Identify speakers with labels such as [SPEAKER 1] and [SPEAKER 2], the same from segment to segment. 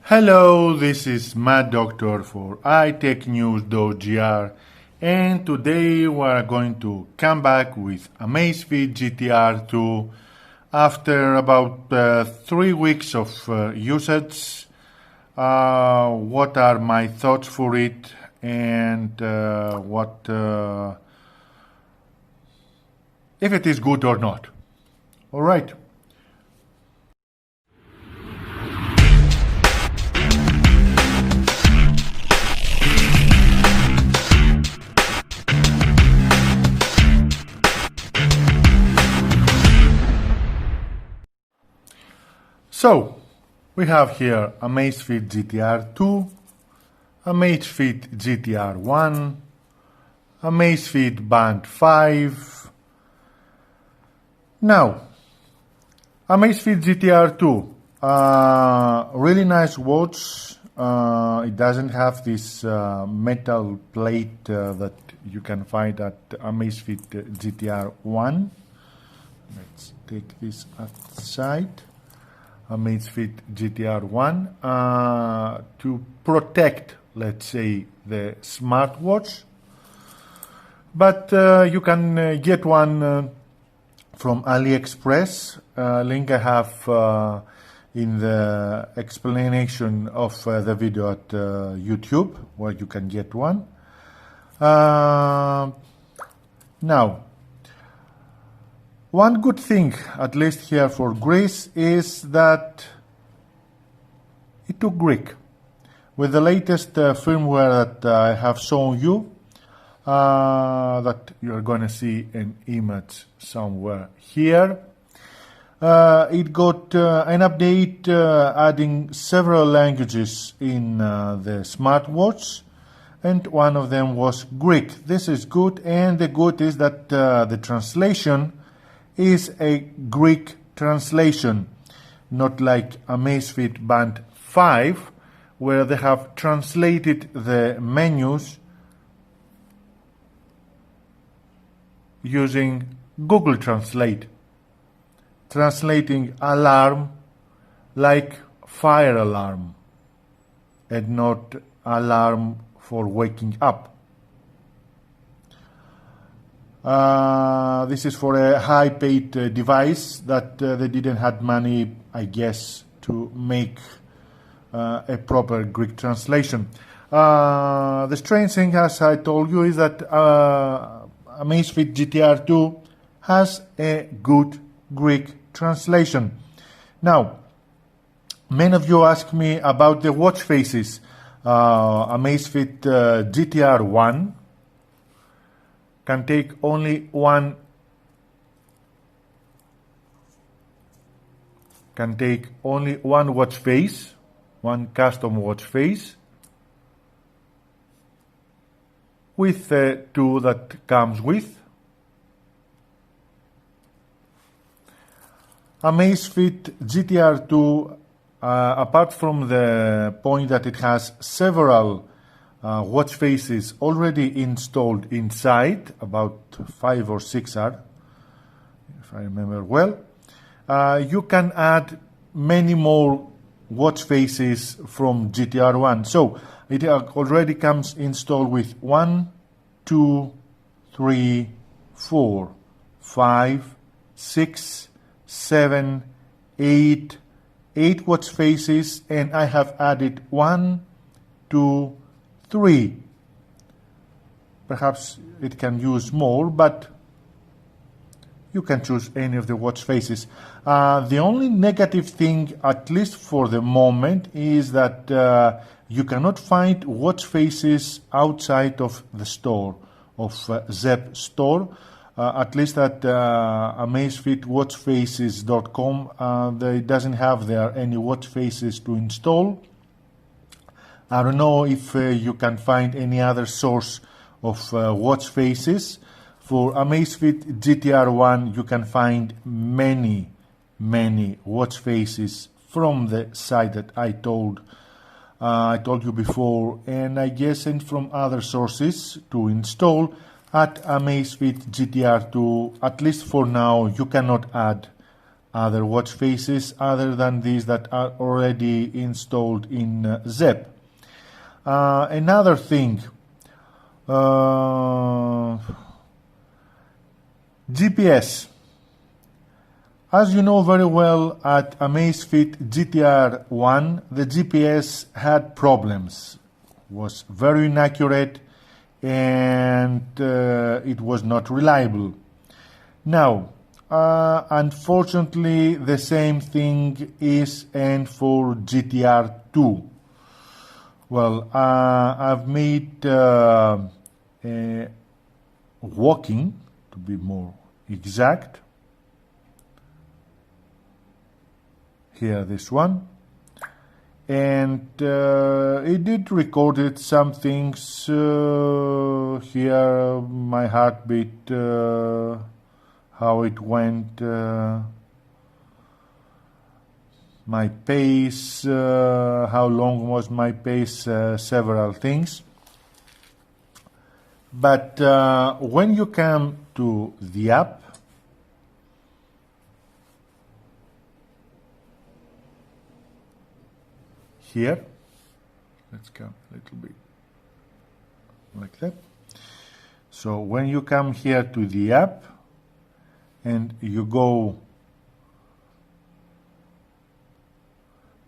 [SPEAKER 1] Hello, this is Matt Doctor for iTechNews.gr, and today we are going to come back with Amazfit GTR 2 after about 3 weeks of usage. What are my thoughts for it, and if it is good or not. All right. So, we have here Amazfit GTR 2, Amazfit GTR 1, Amazfit Band 5. Now, Amazfit GTR 2, really nice watch. It doesn't have this metal plate that you can find at Amazfit GTR 1. Let's take this outside. Amazfit GTR 1 to protect, let's say, the smartwatch, but you can get one from AliExpress. Link I have in the explanation of the video at YouTube, where you can get one. Now, one good thing, at least here for Greece, is that it took Greek. With the latest firmware that I have shown you, that you're going to see an image somewhere here, it got an update adding several languages in the smartwatch, and one of them was Greek. This is good, and the good is that the translation is a Greek translation, not like Amazfit Band 5, where they have translated the menus using Google Translate, translating alarm like fire alarm and not alarm for waking up. This is for a high-paid device that they didn't have money, I guess, to make a proper Greek translation. The strange thing, as I told you, is that Amazfit GTR 2 has a good Greek translation. Now, many of you ask me about the watch faces. Amazfit GTR 1 can take only one watch face, one custom watch face, with the two that comes with. Amazfit GTR 2, apart from the point that it has several watch faces already installed inside, about 5 or 6 are, if I remember well, you can add many more watch faces from GTR 1. So it already comes installed with 1, 2, 3, 4, 5, 6, 7, 8 watch faces, and I have added 1, 2, 3. Perhaps it can use more, but you can choose any of the watch faces. The only negative thing, at least for the moment, is that you cannot find watch faces outside of the store, of Zep store. At least at AmazFitWatchFaces.com, they doesn't have there any watch faces to install. I don't know if you can find any other source of watch faces. For Amazfit GTR 1, you can find many watch faces from the site that I told you before, and I guess and from other sources to install. At Amazfit GTR 2, at least for now, you cannot add other watch faces other than these that are already installed in ZEP. Another thing, GPS. As you know very well, at Amazfit GTR 1, the GPS had problems, was very inaccurate, and it was not reliable. Now, unfortunately, the same thing is and for GTR 2. Well, I've made walking, to be more exact. Here, this one. And it did recorded some things here, my heartbeat, how it went, my pace, how long was my pace, several things. But when you come to the app, here, let's come a little bit like that. So when you come here to the app and you go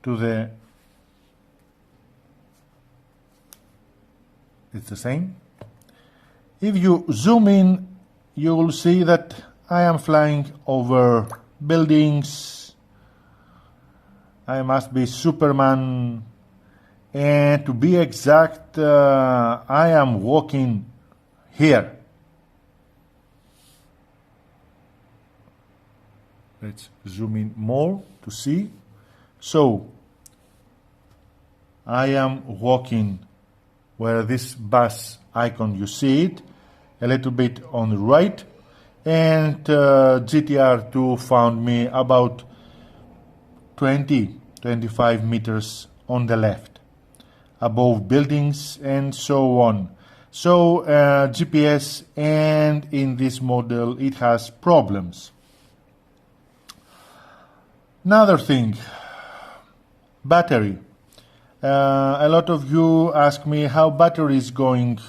[SPEAKER 1] to the, it's the same. If you zoom in, you will see that I am flying over buildings. I must be Superman, and to be exact, I am walking here. Let's zoom in more to see. So, I am walking where this bus icon, you see it, a little bit on the right, and GTR2 found me about 20-25 meters on the left, above buildings and so on. So GPS, and in this model it has problems. Another thing, battery. A lot of you ask me how battery is going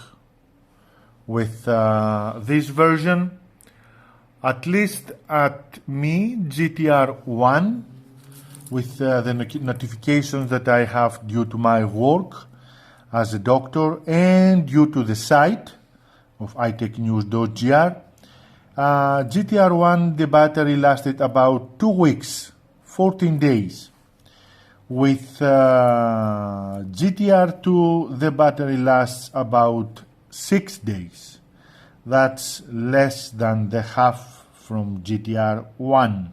[SPEAKER 1] with this version. At least at me, GTR 1, with the notifications that I have due to my work as a doctor and due to the site of itechnews.gr, GTR 1, the battery lasted about 2 weeks, 14 days. With GTR 2, the battery lasts about 6 days. That's less than the half from GTR 1.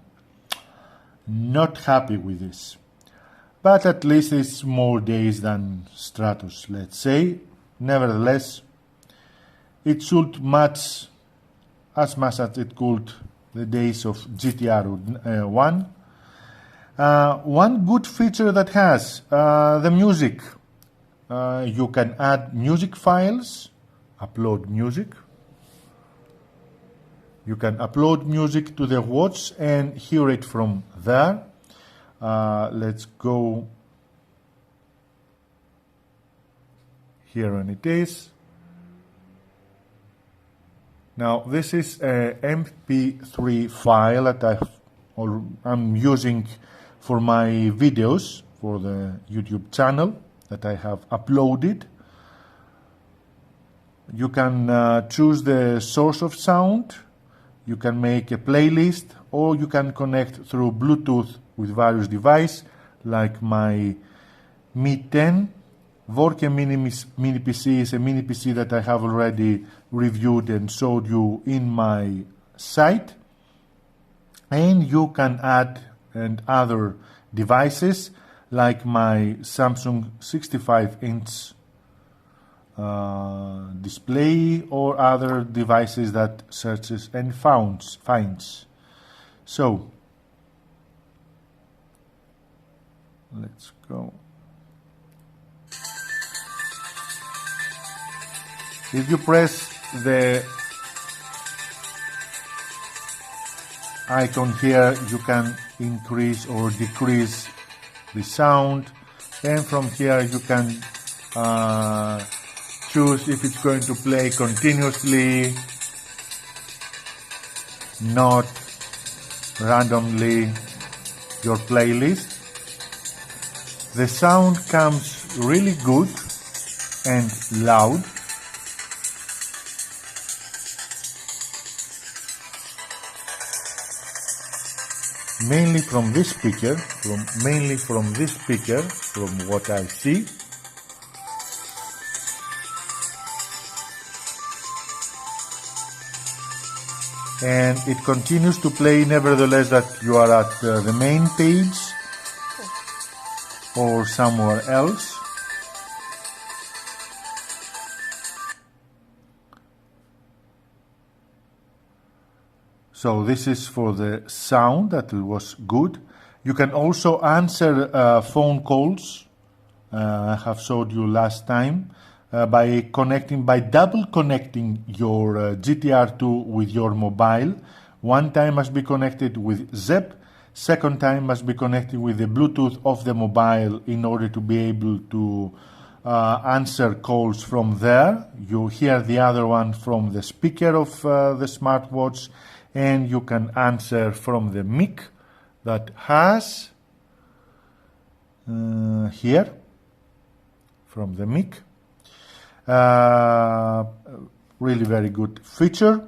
[SPEAKER 1] Not happy with this, but at least it's more days than Stratos, let's say. Nevertheless, it should match as much as it could the days of GTR 1. One good feature that has the music. You can add music files, upload music. You can upload music to the watch and hear it from there. Let's go here, and it is. Now this is a MP3 file that I'm using for my videos for the YouTube channel that I have uploaded. You can choose the source of sound. You can make a playlist, or you can connect through Bluetooth with various devices like my Mi 10. Vorke mini PC is a mini PC that I have already reviewed and showed you in my site. And you can add and other devices like my Samsung 65-inch display, or other devices that searches and finds. So let's go. If you press the icon here, you can increase or decrease the sound, and from here you can choose if it's going to play continuously, not randomly, your playlist. The sound comes really good and loud. Mainly from this speaker, from what I see. And it continues to play nevertheless that you are at the main page or somewhere else. So this is for the sound, that was good. You can also answer phone calls. I have showed you last time by double connecting your GTR2 with your mobile. One time must be connected with ZEP. Second time must be connected with the Bluetooth of the mobile in order to be able to answer calls from there. You hear the other one from the speaker of the smartwatch, and you can answer from the mic that has here, from the mic. Really very good feature.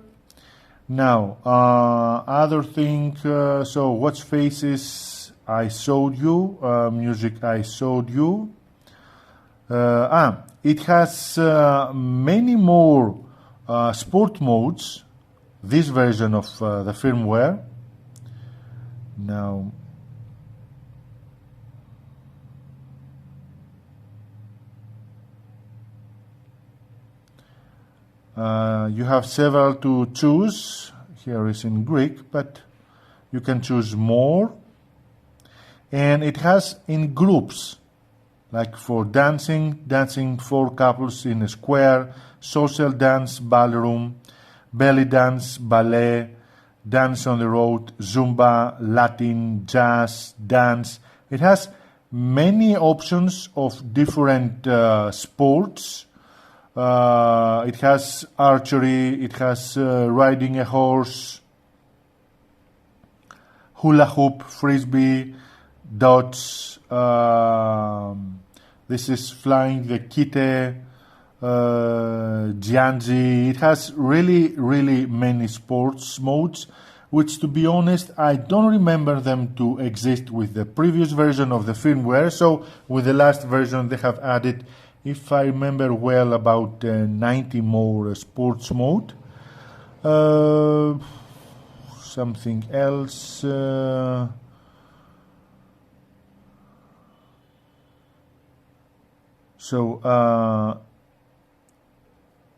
[SPEAKER 1] Now, other thing, so watch faces I showed you, music I showed you. It has many more sport modes, this version of the firmware. Now, you have several to choose. Here is in Greek, but you can choose more. And it has in groups, like for dancing 4 couples in a square, social dance, ballroom, belly dance, ballet, dance on the road, Zumba, Latin, jazz, dance. It has many options of different sports. It has archery, it has riding a horse, hula hoop, frisbee, dots. This is flying the kite, Giangi. It has really many sports modes, which, to be honest, I don't remember them to exist with the previous version of the firmware. So with the last version they have added, if I remember well, about 90 more sports mode. Something else.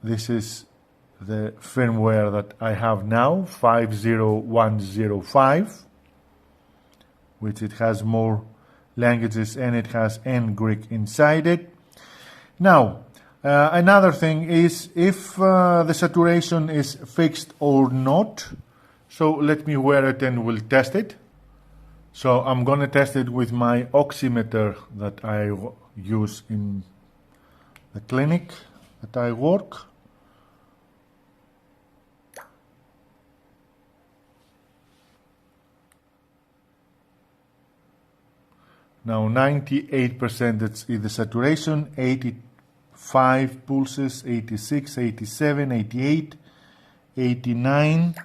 [SPEAKER 1] This is the firmware that I have now, 50105, which it has more languages and it has N Greek inside it. Now, another thing is if the saturation is fixed or not. So let me wear it and we'll test it. So I'm going to test it with my oximeter that I use in the clinic that I work. Now 98% is the saturation, 85 pulses, 86, 87, 88, 89.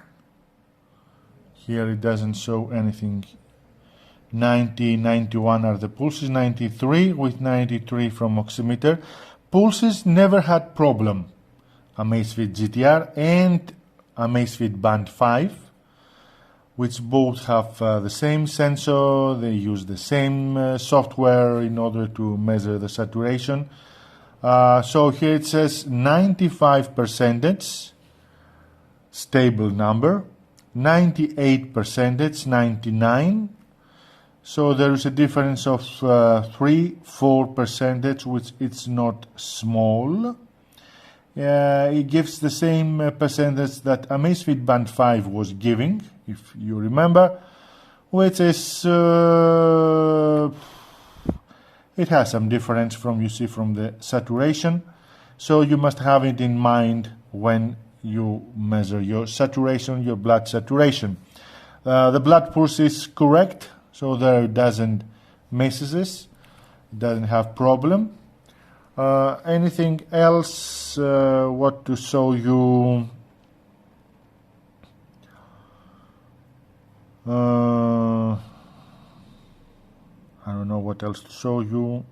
[SPEAKER 1] Here it doesn't show anything. 90, 91 are the pulses, 93 with 93 from oximeter. Pulses never had problem. Amazfit GTR and Amazfit Band 5, which both have the same sensor. They use the same software in order to measure the saturation. So here it says 95% stable number, 98% 99. So there is a difference of 3-4%, which it's not small. It gives the same percentage that Amazfit Band 5 was giving if you remember, which is it has some difference from the saturation, so you must have it in mind when you measure your saturation, your blood saturation. The blood pulse is correct, so there it doesn't misses this, it doesn't have problem. Anything else what to show you? I don't know what else to show you.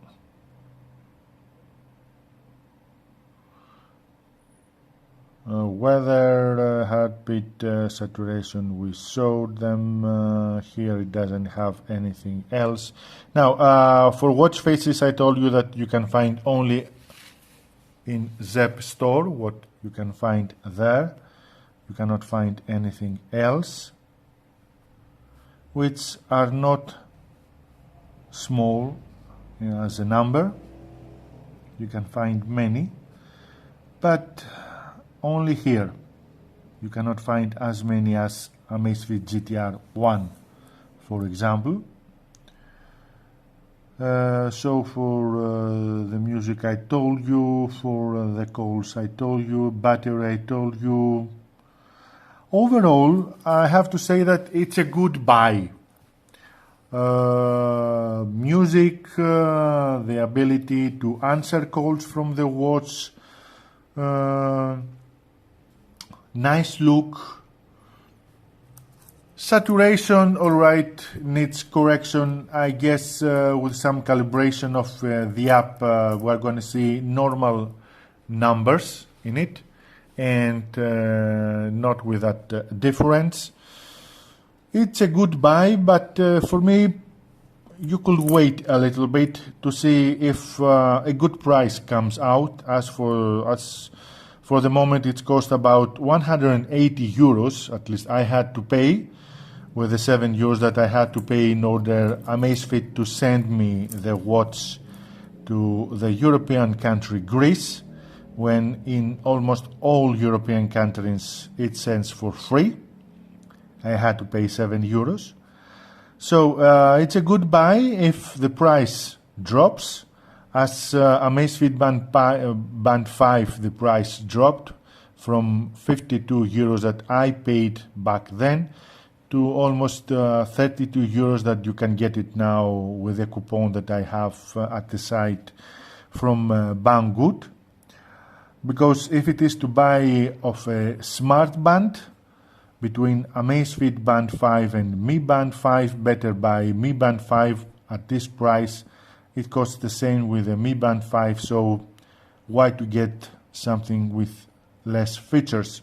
[SPEAKER 1] Weather, heartbeat, saturation, we showed them. Here it doesn't have anything else. Now, for watch faces, I told you that you can find only in Zep store what you can find there. You cannot find anything else, which are not small as a number. You can find many, but only here. You cannot find as many as Amazfit GTR 1, for example. So for the music I told you, for the calls I told you, battery I told you. Overall, I have to say that it's a good buy. Music, the ability to answer calls from the watch, nice look. Saturation, alright, needs correction. I guess with some calibration of the app, we're going to see normal numbers in it, and not with that difference. It's a good buy, but for me, you could wait a little bit to see if a good price comes out. As for the moment, it cost about 180 euros, at least I had to pay, with the 7 euros that I had to pay in order Amazfit to send me the watch to the European country Greece, when in almost all European countries it sends for free. I had to pay 7 euros. So it's a good buy if the price drops. As Amazfit Band 5, the price dropped from 52 euros that I paid back then to almost 32 euros that you can get it now with a coupon that I have at the site from Banggood. Because if it is to buy of a smart band, between Amazfit Band 5 and Mi Band 5, better buy Mi Band 5 at this price. It costs the same with the Mi Band 5, so why to get something with less features?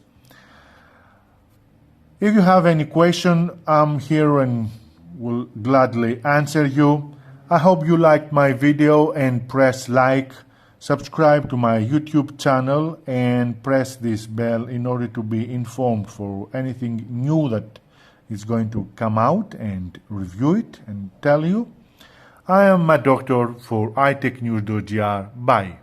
[SPEAKER 1] If you have any question, I'm here and will gladly answer you. I hope you liked my video and press like. Subscribe to my YouTube channel and press this bell in order to be informed for anything new that is going to come out, and review it and tell you. I am Matt Doctor for iTechNews.gr. Bye.